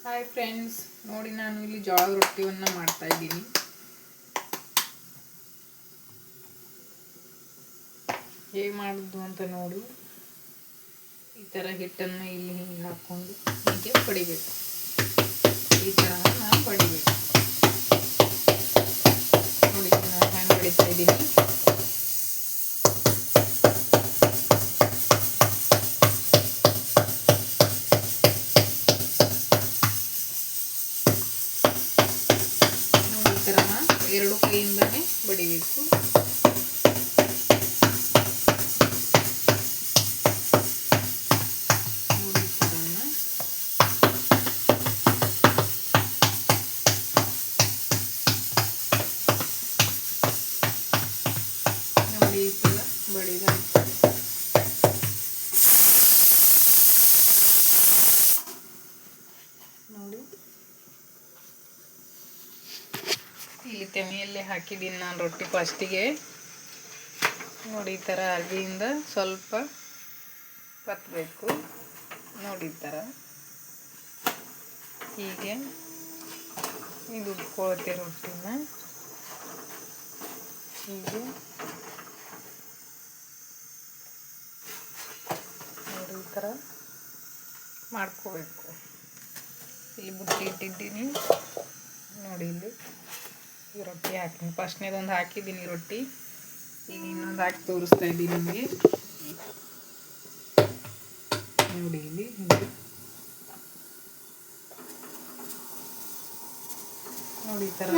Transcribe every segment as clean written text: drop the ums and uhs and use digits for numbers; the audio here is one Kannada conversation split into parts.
ಹಾಯ್ ಫ್ರೆಂಡ್ಸ್, ನೋಡಿ ನಾನು ಇಲ್ಲಿ ಜೋಳದ ರೊಟ್ಟಿಯನ್ನು ಮಾಡ್ತಾ ಇದ್ದೀನಿ. ಹೇಗೆ ಮಾಡೋದು ಅಂತ ನೋಡಿ. ಈ ಥರ ಹಿಟ್ಟನ್ನು ಇಲ್ಲಿ ಹಿಂಗೆ ಹಾಕ್ಕೊಂಡು ಹೀಗೆ ಬಡಿಬೇಕು. ಈ ಥರ ನಾನು ಬಡಿಬೇಕು. ನೋಡಿ ನಾನು ಹ್ಯಾಂಗೆ ಬಡಿತಾ ಇದ್ದೀನಿ. ಎರಡು ಕೈಯಿಂದನೇ ಬಡಿಬೇಕು. ನೋಡಿ ಈ ಥರ ಬಡಿದಾಯ್ತು. ನೋಡಿ ಇಲ್ಲಿ ತೆನೆಯಲ್ಲಿ ಹಾಕಿದ್ದೀನಿ ನಾನು ರೊಟ್ಟಿ ಫಸ್ಟಿಗೆ. ನೋಡಿ ಈ ಥರ ಅರ್ಬಿಯಿಂದ ಸ್ವಲ್ಪ ಕತ್ತಬೇಕು. ನೋಡಿ ಈ ಥರ ಹೀಗೆ ಇದು ಉಟ್ಕೊಳ್ತೆ ರೊಟ್ಟಿನ ಹೀಗೆ. ನೋಡಿ ಈ ಥರ ಮಾಡ್ಕೋಬೇಕು. ಇಲ್ಲಿ ಬುಟ್ಟಿ ಇಟ್ಟಿದ್ದೀನಿ. ನೋಡಿ ಇಲ್ಲಿ ಈ ರೊಟ್ಟಿ ಹಾಕಿನಿ. ಫಸ್ಟ್ನೇದೊಂದು ಹಾಕಿದ್ದೀನಿ ರೊಟ್ಟಿ. ಈಗ ಇನ್ನೊಂದು ಹಾಕಿ ತೋರಿಸ್ತಾ ಇದ್ದೀನಿ ನಿಮಗೆ. ನೋಡಿ ಇಲ್ಲಿ ಹಿಂಗೆ ನೋಡಿ ಈ ಥರ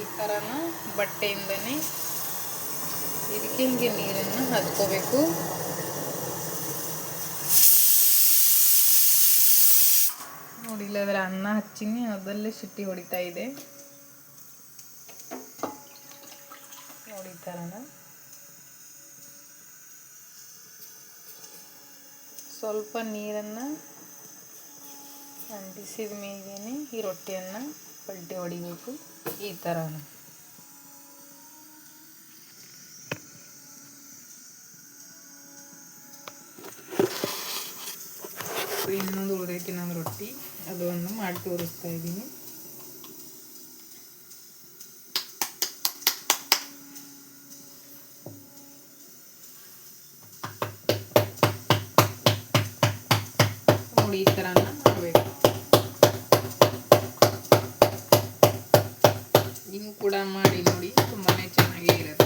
ಈ ಥರನ ಬಟ್ಟೆಯಿಂದನೇ ಇದಕ್ಕೆ ಹಿಂಗೆ ನೀರನ್ನು ಹಚ್ಕೋಬೇಕು. ನೋಡಿ ಇಲ್ಲದ್ರೆ ಅನ್ನ ಹಚ್ಚಿನಿ, ಅದಲ್ಲೇ ಸಿಟ್ಟಿ ಹೊಡಿತಾ ಇದೆ. ನೋಡಿ ಈ ಥರನ ಸ್ವಲ್ಪ ನೀರನ್ನು ಅಂಟಿಸಿದ ಮೇಗೇನೆ ಈ ರೊಟ್ಟಿಯನ್ನು ಪಲ್ಟಿ ಹೊಡಿಬೇಕು. ಈ ಥರನ ಇನ್ನೊಂದು ಉಳಿದೈತಿ ನನ್ನ ರೊಟ್ಟಿ, ಅದನ್ನು ಮಾಡಿ ತೋರಿಸ್ತಾ ಇದ್ದೀನಿ. ನೋಡಿ ಈ ಥರನ ಮಾಡಬೇಕು. ನೀವು ಕೂಡ ಮಾಡಿ ನೋಡಿ, ತುಂಬಾ ಚೆನ್ನಾಗೇ ಇರುತ್ತೆ.